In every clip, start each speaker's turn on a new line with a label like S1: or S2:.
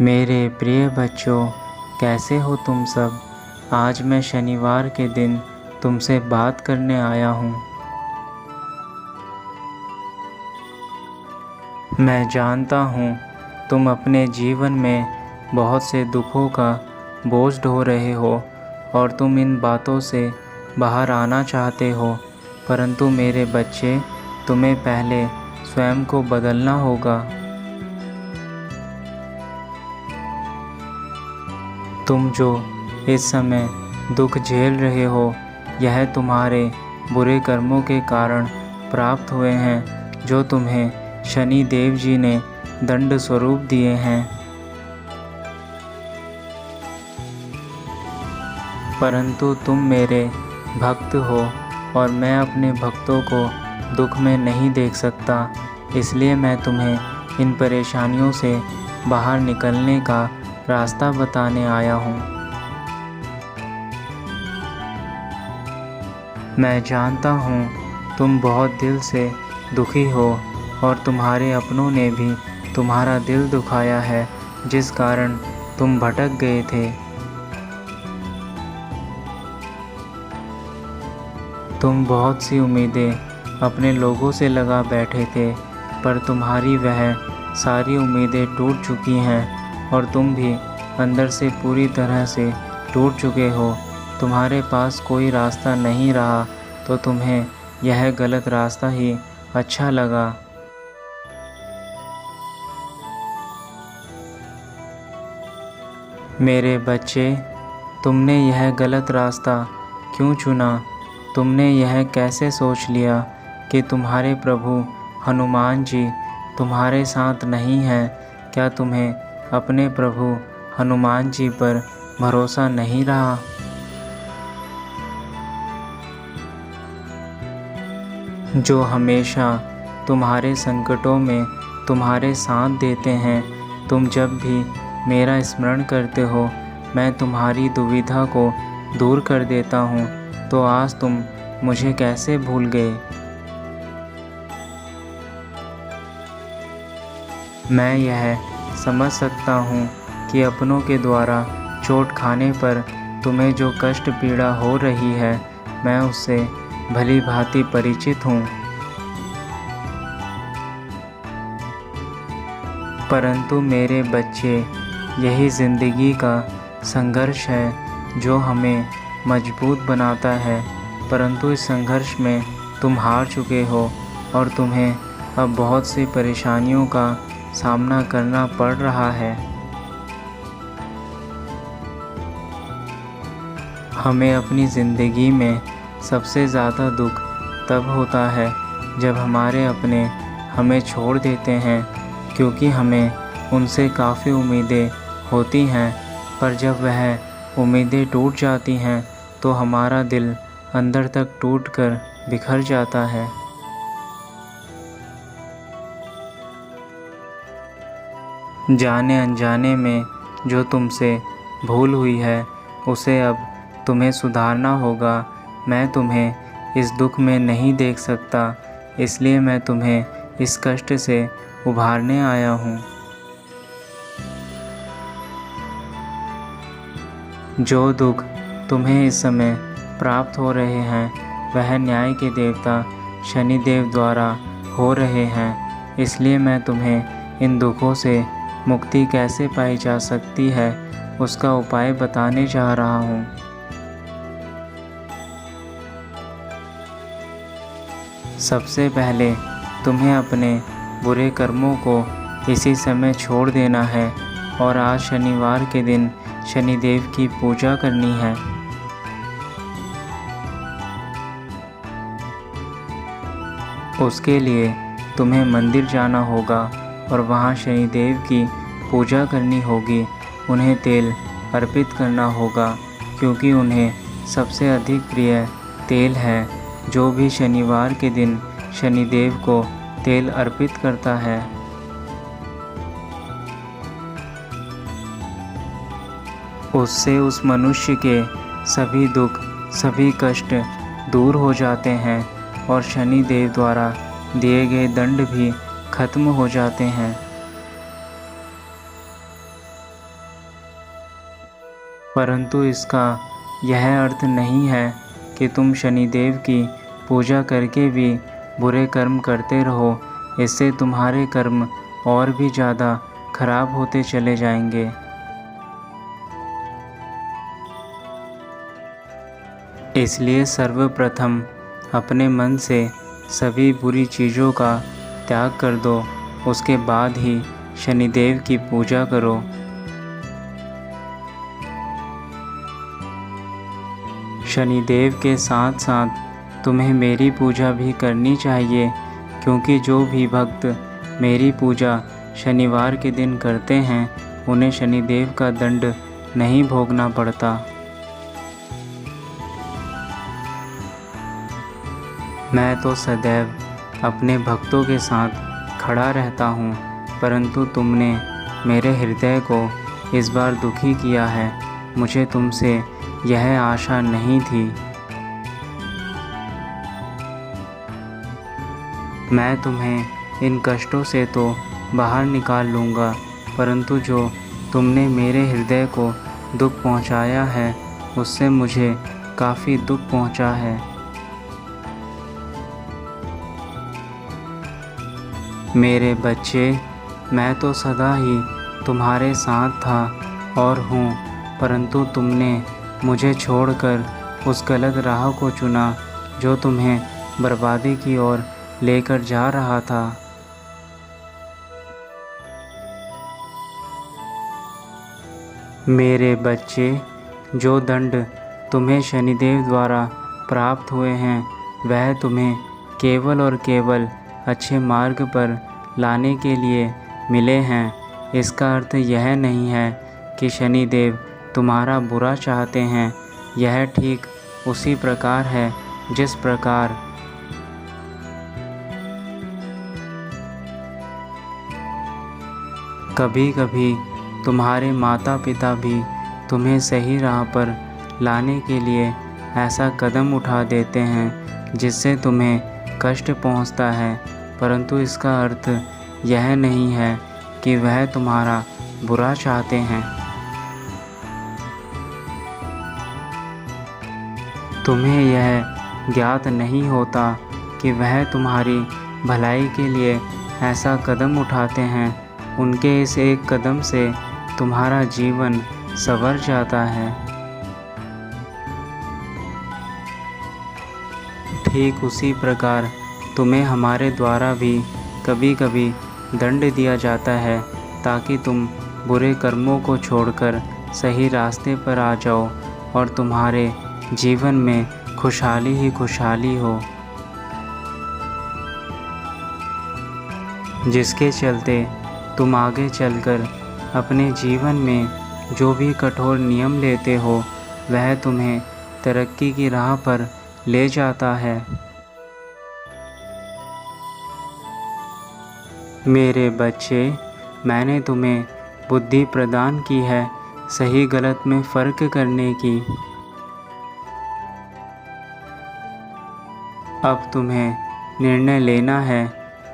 S1: मेरे प्रिय बच्चों, कैसे हो तुम सब। आज मैं शनिवार के दिन तुमसे बात करने आया हूँ। मैं जानता हूँ तुम अपने जीवन में बहुत से दुखों का बोझ ढो रहे हो और तुम इन बातों से बाहर आना चाहते हो, परंतु मेरे बच्चे, तुम्हें पहले स्वयं को बदलना होगा। तुम जो इस समय दुख झेल रहे हो, यह तुम्हारे बुरे कर्मों के कारण प्राप्त हुए हैं, जो तुम्हें शनि देव जी ने दंड स्वरूप दिए हैं। परंतु तुम मेरे भक्त हो और मैं अपने भक्तों को दुख में नहीं देख सकता, इसलिए मैं तुम्हें इन परेशानियों से बाहर निकलने का रास्ता बताने आया हूँ। मैं जानता हूँ तुम बहुत दिल से दुखी हो और तुम्हारे अपनों ने भी तुम्हारा दिल दुखाया है, जिस कारण तुम भटक गए थे। तुम बहुत सी उम्मीदें अपने लोगों से लगा बैठे थे, पर तुम्हारी वह सारी उम्मीदें टूट चुकी हैं और तुम भी अंदर से पूरी तरह से टूट चुके हो। तुम्हारे पास कोई रास्ता नहीं रहा तो तुम्हें यह गलत रास्ता ही अच्छा लगा। मेरे बच्चे, तुमने यह गलत रास्ता क्यों चुना? तुमने यह कैसे सोच लिया कि तुम्हारे प्रभु हनुमान जी तुम्हारे साथ नहीं हैं? क्या तुम्हें अपने प्रभु हनुमान जी पर भरोसा नहीं रहा? जो हमेशा तुम्हारे संकटों में तुम्हारे साथ देते हैं। तुम जब भी मेरा स्मरण करते हो, मैं तुम्हारी दुविधा को दूर कर देता हूँ, तो आज तुम मुझे कैसे भूल गए? मैं यह समझ सकता हूँ कि अपनों के द्वारा चोट खाने पर तुम्हें जो कष्ट पीड़ा हो रही है, मैं उससे भली भांति परिचित हूँ। परंतु मेरे बच्चे, यही ज़िंदगी का संघर्ष है जो हमें मजबूत बनाता है। परंतु इस संघर्ष में तुम हार चुके हो और तुम्हें अब बहुत सी परेशानियों का सामना करना पड़ रहा है। हमें अपनी ज़िंदगी में सबसे ज़्यादा दुख तब होता है जब हमारे अपने हमें छोड़ देते हैं, क्योंकि हमें उनसे काफ़ी उम्मीदें होती हैं, पर जब वह उम्मीदें टूट जाती हैं तो हमारा दिल अंदर तक टूटकर बिखर जाता है। जाने अनजाने में जो तुमसे भूल हुई है, उसे अब तुम्हें सुधारना होगा। मैं तुम्हें इस दुख में नहीं देख सकता, इसलिए मैं तुम्हें इस कष्ट से उभारने आया हूँ। जो दुख तुम्हें इस समय प्राप्त हो रहे हैं, वह न्याय के देवता शनि देव द्वारा हो रहे हैं। इसलिए मैं तुम्हें इन दुखों से मुक्ति कैसे पाई जा सकती है, उसका उपाय बताने जा रहा हूँ। सबसे पहले तुम्हें अपने बुरे कर्मों को इसी समय छोड़ देना है और आज शनिवार के दिन शनिदेव की पूजा करनी है। उसके लिए तुम्हें मंदिर जाना होगा और वहाँ शनिदेव की पूजा करनी होगी। उन्हें तेल अर्पित करना होगा, क्योंकि उन्हें सबसे अधिक प्रिय तेल है। जो भी शनिवार के दिन शनिदेव को तेल अर्पित करता है, उससे उस मनुष्य के सभी दुख, सभी कष्ट दूर हो जाते हैं और शनि देव द्वारा दिए गए दंड भी खत्म हो जाते हैं। परंतु इसका यह अर्थ नहीं है कि तुम शनिदेव की पूजा करके भी बुरे कर्म करते रहो। इससे तुम्हारे कर्म और भी ज़्यादा खराब होते चले जाएंगे। इसलिए सर्वप्रथम अपने मन से सभी बुरी चीज़ों का त्याग कर दो। उसके बाद ही शनिदेव की पूजा करो। शनिदेव के साथ साथ तुम्हें मेरी पूजा भी करनी चाहिए, क्योंकि जो भी भक्त मेरी पूजा शनिवार के दिन करते हैं उन्हें शनिदेव का दंड नहीं भोगना पड़ता। मैं तो सदैव अपने भक्तों के साथ खड़ा रहता हूँ, परंतु तुमने मेरे हृदय को इस बार दुखी किया है। मुझे तुमसे यह आशा नहीं थी। मैं तुम्हें इन कष्टों से तो बाहर निकाल लूँगा, परंतु जो तुमने मेरे हृदय को दुख पहुँचाया है उससे मुझे काफ़ी दुख पहुँचा है। मेरे बच्चे, मैं तो सदा ही तुम्हारे साथ था और हूँ, परंतु तुमने मुझे छोड़कर उस गलत राह को चुना जो तुम्हें बर्बादी की ओर लेकर जा रहा था। मेरे बच्चे, जो दंड तुम्हें शनिदेव द्वारा प्राप्त हुए हैं वह तुम्हें केवल और केवल अच्छे मार्ग पर लाने के लिए मिले हैं। इसका अर्थ यह नहीं है कि शनिदेव तुम्हारा बुरा चाहते हैं। यह ठीक उसी प्रकार है जिस प्रकार कभी कभी तुम्हारे माता पिता भी तुम्हें सही राह पर लाने के लिए ऐसा कदम उठा देते हैं जिससे तुम्हें कष्ट पहुंचता है, परंतु इसका अर्थ यह नहीं है कि वह तुम्हारा बुरा चाहते हैं। तुम्हें यह ज्ञात नहीं होता कि वह तुम्हारी भलाई के लिए ऐसा कदम उठाते हैं। उनके इस एक कदम से तुम्हारा जीवन संवर जाता है। ठीक उसी प्रकार तुम्हें हमारे द्वारा भी कभी कभी दंड दिया जाता है ताकि तुम बुरे कर्मों को छोड़कर सही रास्ते पर आ जाओ और तुम्हारे जीवन में खुशहाली ही खुशहाली हो, जिसके चलते तुम आगे चलकर अपने जीवन में जो भी कठोर नियम लेते हो वह तुम्हें तरक्की की राह पर ले जाता है। मेरे बच्चे, मैंने तुम्हें बुद्धि प्रदान की है सही गलत में फ़र्क करने की। अब तुम्हें निर्णय लेना है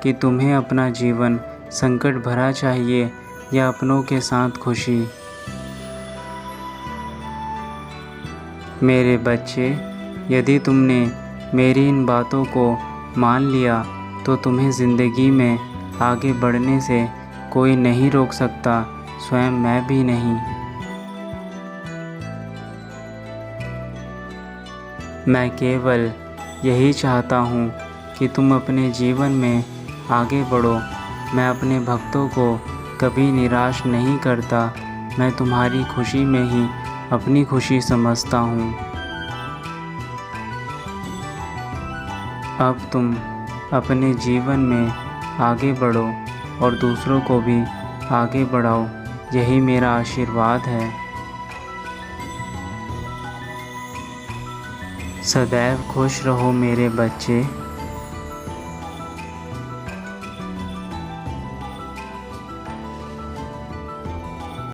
S1: कि तुम्हें अपना जीवन संकट भरा चाहिए या अपनों के साथ खुशी। मेरे बच्चे, यदि तुमने मेरी इन बातों को मान लिया तो तुम्हें ज़िंदगी में आगे बढ़ने से कोई नहीं रोक सकता, स्वयं मैं भी नहीं। मैं केवल यही चाहता हूँ कि तुम अपने जीवन में आगे बढ़ो। मैं अपने भक्तों को कभी निराश नहीं करता। मैं तुम्हारी खुशी में ही अपनी खुशी समझता हूँ। अब तुम अपने जीवन में आगे बढ़ो और दूसरों को भी आगे बढ़ाओ, यही मेरा आशीर्वाद है। सदैव खुश रहो मेरे बच्चे।